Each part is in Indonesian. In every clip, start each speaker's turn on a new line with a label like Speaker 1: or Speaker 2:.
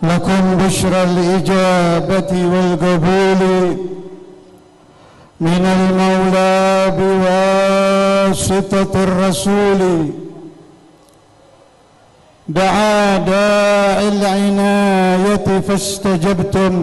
Speaker 1: لكم بشرى الإجابة والقبول من المولى بواسطة الرسول. دعا داعي العناية فاستجبتم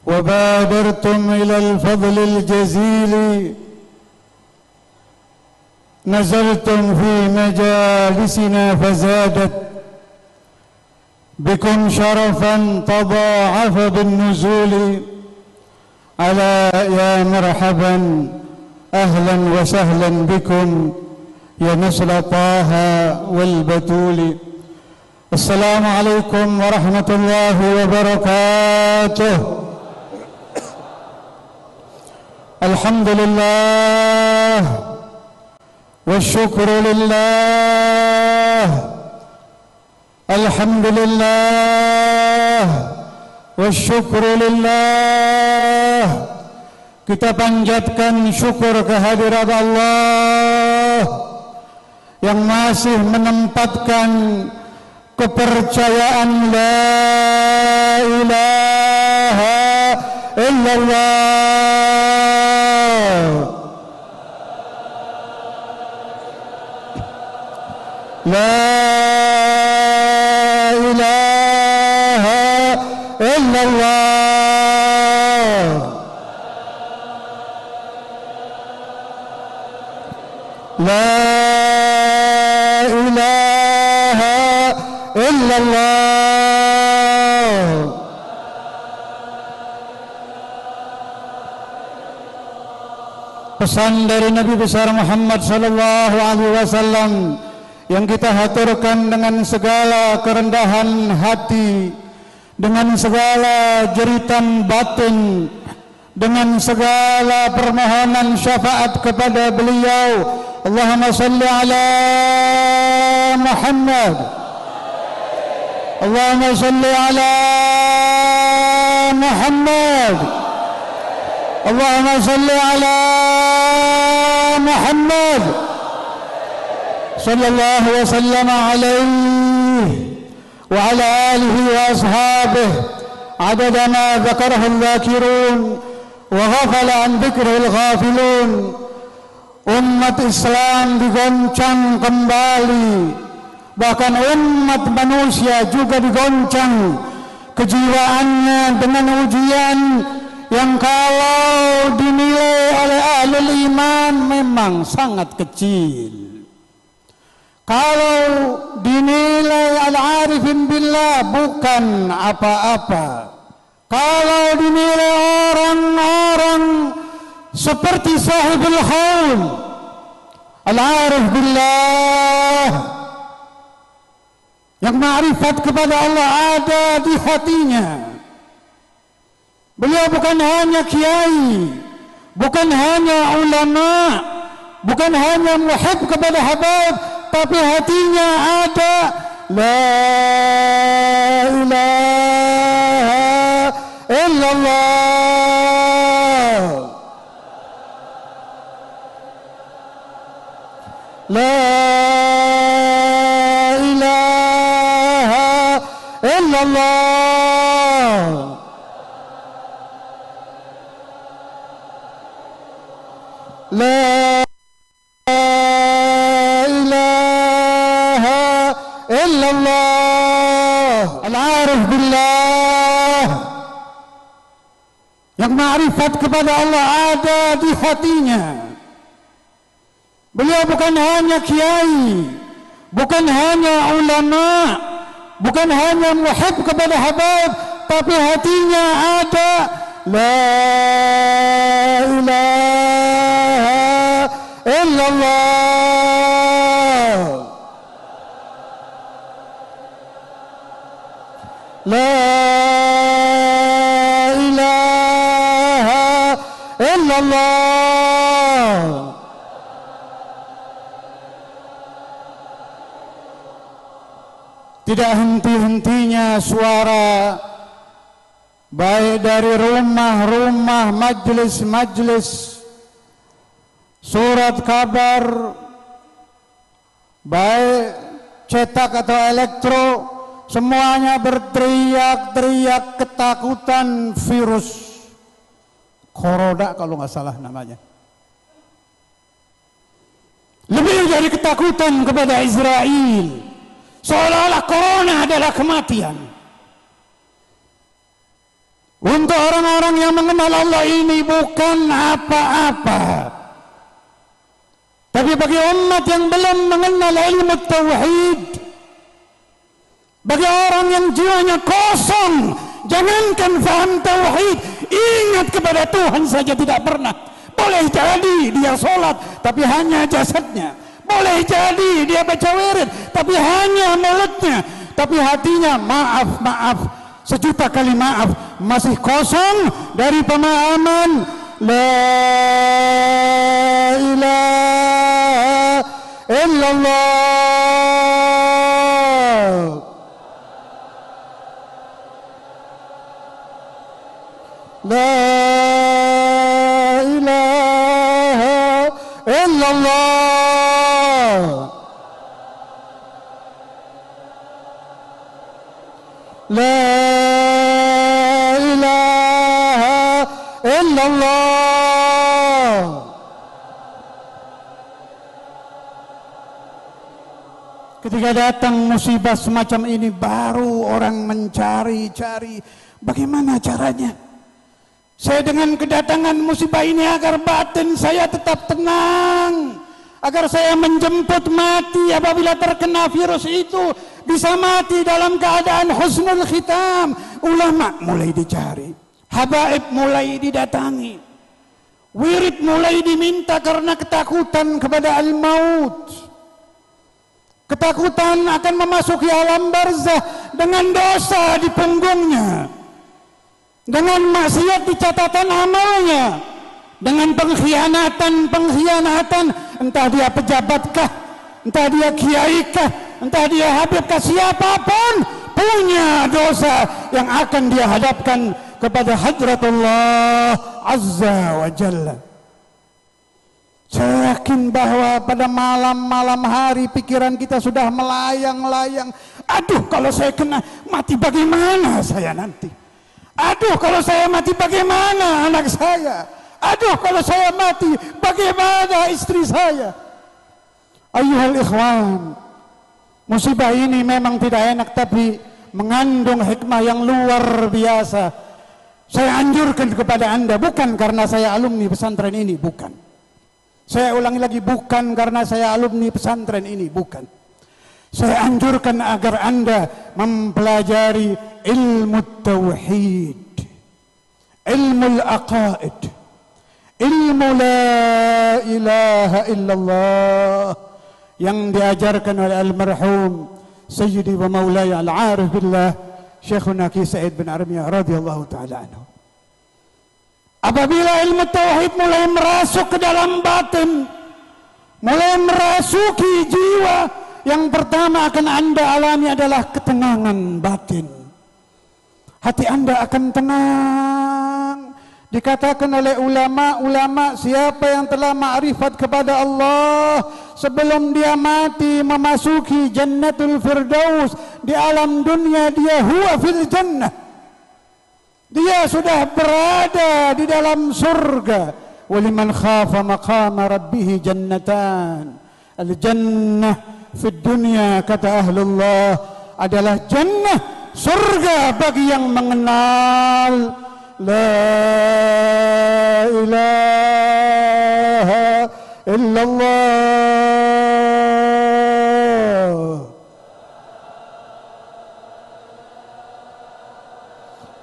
Speaker 1: وبادرتم إلى الفضل الجزيل. نزلتم في مجالسنا فزادت بكم شرفا تضاعف بالنزول. ألا يا مرحبا أهلا وسهلا بكم يا نسل طه والبتول. السلام عليكم ورحمة الله وبركاته. الحمد لله والشكر لله. الحمد لله والsyukur lillah. Kita panjatkan syukur kehadirat Allah yang masih menempatkan kepercayaan la ilaha illallah, la ilaha illallah, la ilaha illallah. Pesan dari Nabi besar Muhammad sallallahu alaihi wasallam yang kita haturkan dengan segala kerendahan hati, dengan segala jeritan batin, dengan segala permohonan syafaat kepada beliau. Allahumma salli ala Muhammad, Allahumma salli ala Muhammad, Allahumma salli ala Muhammad sallallahu wa sallam alaihi wa ala alihi wa ashabihi adada ma dzakarahu al-dzakirun wa ghafala an dzikril ghafilun. Umat Islam digoncang kembali, bahkan umat manusia juga digoncang kejiwaannya dengan ujian yang kalau dinilai oleh ahlul iman memang sangat kecil. Kalau dinilai al-arifin billah bukan apa-apa. Kalau dinilai orang-orang seperti sahibul haul, al-arif billah, yang ma'rifat kepada Allah ada di hatinya. Beliau bukan hanya kiai, bukan hanya ulama, bukan hanya muhib kepada habaib, tapi hatinya ada la ilaha illallah, la ilaha illallah, la al-arif billah, yang ma'rifat kepada Allah ada di hatinya. Beliau bukan hanya kiai, bukan hanya ulama, bukan hanya muhib kepada habaib, tapi hatinya ada la ilaha illallah, la ilaha illallah, tidak henti-hentinya suara baik dari rumah-rumah, majlis-majlis, surat kabar baik cetak atau elektro, semuanya berteriak-teriak ketakutan virus corona kalau nggak salah namanya. Lebih dari ketakutan kepada Israel, seolah-olah corona adalah kematian. Untuk orang-orang yang mengenal Allah ini bukan apa-apa. Tapi bagi umat yang belum mengenal ilmu tauhid, bagi orang yang jiwanya kosong, jangankan faham tauhid, ingat kepada Tuhan saja tidak pernah. Boleh jadi dia sholat, tapi hanya jasadnya. Boleh jadi dia baca wirid, tapi hanya mulutnya. Tapi hatinya maaf, sejuta kali maaf, masih kosong dari pemahaman La ilaha illallah. La ilaha illallah. La ilaha illallah. Ketika datang musibah semacam ini, baru orang mencari-cari bagaimana caranya saya dengan kedatangan musibah ini agar batin saya tetap tenang, agar saya menjemput mati apabila terkena virus itu, bisa mati dalam keadaan husnul khitam. Ulama mulai dicari, habaib mulai didatangi, wirid mulai diminta karena ketakutan kepada al-maut, ketakutan akan memasuki alam barzah dengan dosa di punggungnya, dengan maksiat di catatan amalnya, dengan pengkhianatan, entah dia pejabatkah, entah dia kiaikah, entah dia habibkah, siapapun punya dosa yang akan dia hadapkan kepada hadratullah azza wa jalla. Saya yakin bahwa pada malam-malam hari pikiran kita sudah melayang-layang. Aduh, kalau saya kena mati bagaimana saya nanti? Aduh, kalau saya mati bagaimana anak saya? Aduh, kalau saya mati bagaimana istri saya? Ayyuhal ikhwan, musibah ini memang tidak enak, tapi mengandung hikmah yang luar biasa. Saya anjurkan kepada Anda, bukan karena saya alumni pesantren ini, bukan. Saya ulangi lagi, bukan karena saya alumni pesantren ini, bukan. Saya anjurkan agar Anda mempelajari ilmu tauhid, ilmu al-aqaid, ilmu la ilaha illallah yang diajarkan oleh almarhum Sayyidi wa Maulaya al-Arif billah Syekhuna Ki Said bin Armiyah radhiyallahu ta'ala anhu. Apabila ilmu tauhid mulai merasuk ke dalam batin, mulai merasuki jiwa, yang pertama akan Anda alami adalah ketenangan batin. Hati Anda akan tenang. Dikatakan oleh ulama-ulama, siapa yang telah ma'rifat kepada Allah sebelum dia mati memasuki jannatul firdaus, di alam dunia dia huwa fil jannah, dia sudah berada di dalam surga. Waliman khafa maqama rabbih jannatan. Al-jannah fid dunya, kata ahlullah, adalah jannah, surga bagi yang mengenal la ilaha illallah.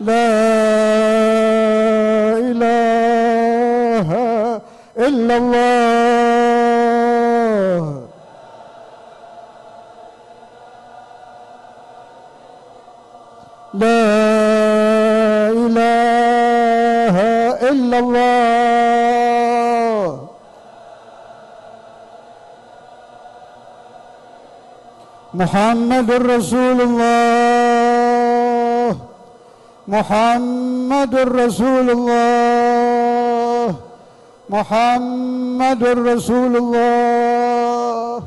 Speaker 1: La ilaha illallah. La ilaha illallah. Muhammadur Rasulullah. Muhammadur Rasulullah. Muhammadur Rasulullah.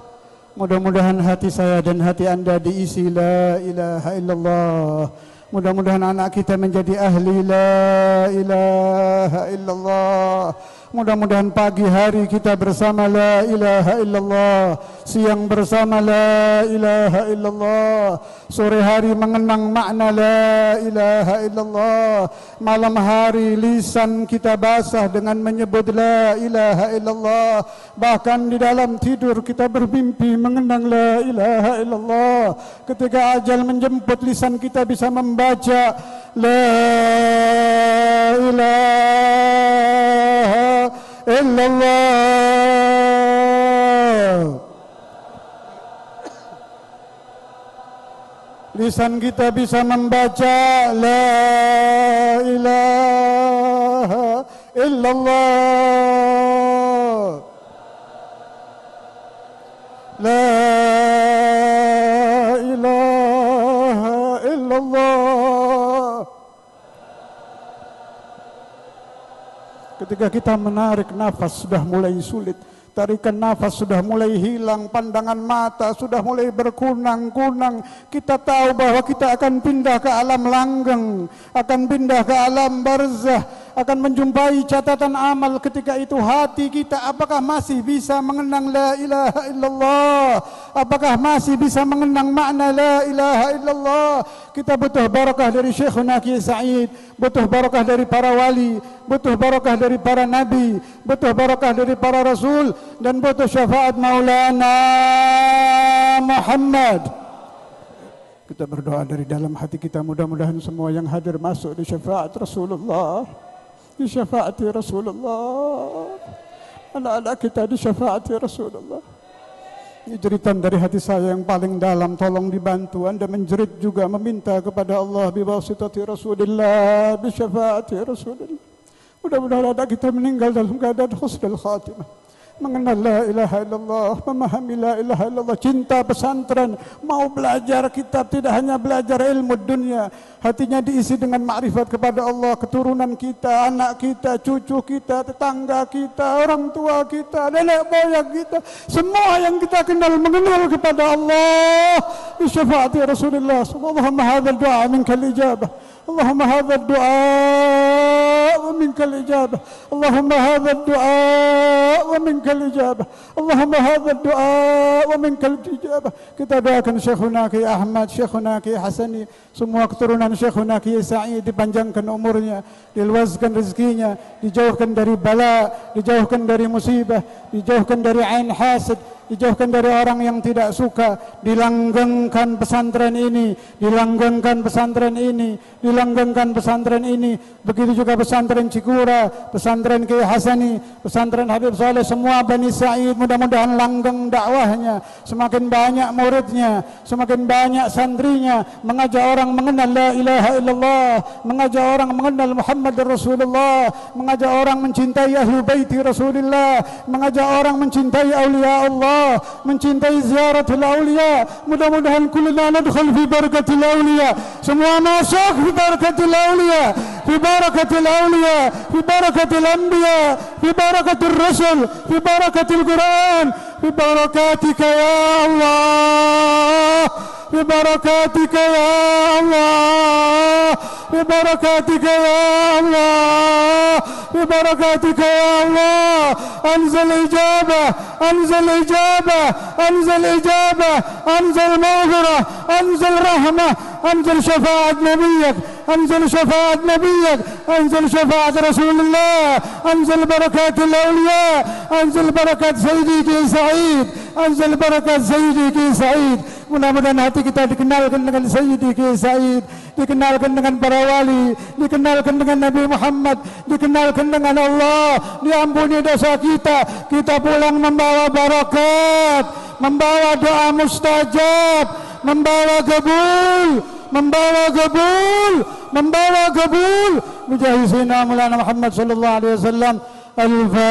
Speaker 1: Mudah-mudahan hati saya dan hati anda diisi la ilaha illallah. Mudah-mudahan anak kita menjadi ahli la ilaha illallah. Mudah-mudahan pagi hari kita bersama la ilaha illallah, siang bersama la ilaha illallah, sore hari mengenang makna la ilaha illallah, malam hari lisan kita basah dengan menyebut la ilaha illallah, bahkan di dalam tidur kita bermimpi mengenang la ilaha illallah. Ketika ajal menjemput, lisan kita bisa membaca la ilaha illallah. Lisan kita bisa membaca la ilaha illallah. La ilaha illallah. Ketika kita menarik nafas sudah mulai sulit, tarikan nafas sudah mulai hilang, pandangan mata sudah mulai berkunang-kunang. Kita tahu bahwa kita akan pindah ke alam langgeng, akan pindah ke alam barzah, akan menjumpai catatan amal. Ketika itu hati kita apakah masih bisa mengenang la ilaha illallah? Apakah masih bisa mengenang makna la ilaha illallah? Kita butuh barakah dari Syekhuna Kiai Said, butuh barakah dari para wali, butuh barakah dari para nabi, butuh barakah dari para rasul, dan butuh syafaat Maulana Muhammad. Kita berdoa dari dalam hati kita, mudah-mudahan semua yang hadir masuk di syafaat Rasulullah, di syafaat Rasulullah. Anak-anak kita di syafaat Rasulullah. Ini jeritan dari hati saya yang paling dalam, tolong dibantu. Anda menjerit juga, meminta kepada Allah biwasitati Rasulillah, bi syafaati Rasulillah. Mudah-mudahan anak kita meninggal dalam keadaan husnul khatimah, mengenal la ilaha illallah, memahami la ilaha illallah, cinta pesantren, mau belajar kitab, tidak hanya belajar ilmu dunia, hatinya diisi dengan makrifat kepada Allah. Keturunan kita, anak kita, cucu kita, tetangga kita, orang tua kita, nenek moyang kita, semua yang kita kenal mengenal kepada Allah bi syafaati Rasulullah. Allahumma hadzal du'a minkal ijabah, Allahumma hadzal du'a wa minkal ijabah, Allahumma hadzal du'a wa minkal ijabah, Allahumma hadzal du'a wa minkal ijabah. Kita doakan Syekhuna Kiai Ahmad, Syekhuna Kiai Hasani, semua keturunan Syekhuna Kiai Sa'id dipanjangkan umurnya, diluaskan rezekinya, dijauhkan dari bala, dijauhkan dari musibah, dijauhkan dari ain hasad, dijauhkan dari orang yang tidak suka. Dilanggengkan pesantren ini, dilanggengkan pesantren ini, dilanggengkan pesantren ini. Begitu juga pesantren Cikura, pesantren Kiai Hasani, pesantren Habib Saleh, semua Bani Sa'id. Mudah-mudahan langgeng dakwahnya, semakin banyak muridnya, semakin banyak santrinya, mengajak orang mengenal la ilaha illallah, mengajak orang mengenal Muhammad Rasulullah, mengajak orang mencintai ahli baiti Rasulullah, mengajak orang mencintai awliya Allah, mencintai ziaratul awliya. Mudah-mudahan kulluna nadkhul fi barakatil awliya, semua masuk fi barakatil awliya, fi barakatil awliya, fi barakatil anbiya, fi barakatil rasul, fi barakatil Quran, fi barakatika ya Allah, fi barakatika ya Allah, fi barakatika ya Allah, fi barakatika ya Allah. Anzal ijabah, anzal ijabah, anzal ijabah, anzal maghfirah, anzal rahmah, anzal syafaat nabiyak, anzal syafaat nabiyak, anzal syafaat Rasulullah, anzal barakatul awliya, anzal barakat Sayyidi Kiai Said, anzal barakat Sayyidi Kiai Said. Mudah-mudahan hati kita dikenalkan dengan Sayyidi Kiai Said, dikenalkan dengan para wali, dikenalkan dengan Nabi Muhammad, dikenalkan dengan Allah, diampuni dosa kita. Kita pulang membawa barakat, membawa doa mustajab, membawa kabul, membawa kabul, membawa kabul. Bijahi Sayyidina Maulana Muhammad sallallahu alaihi wasallam. Al-Fatihah.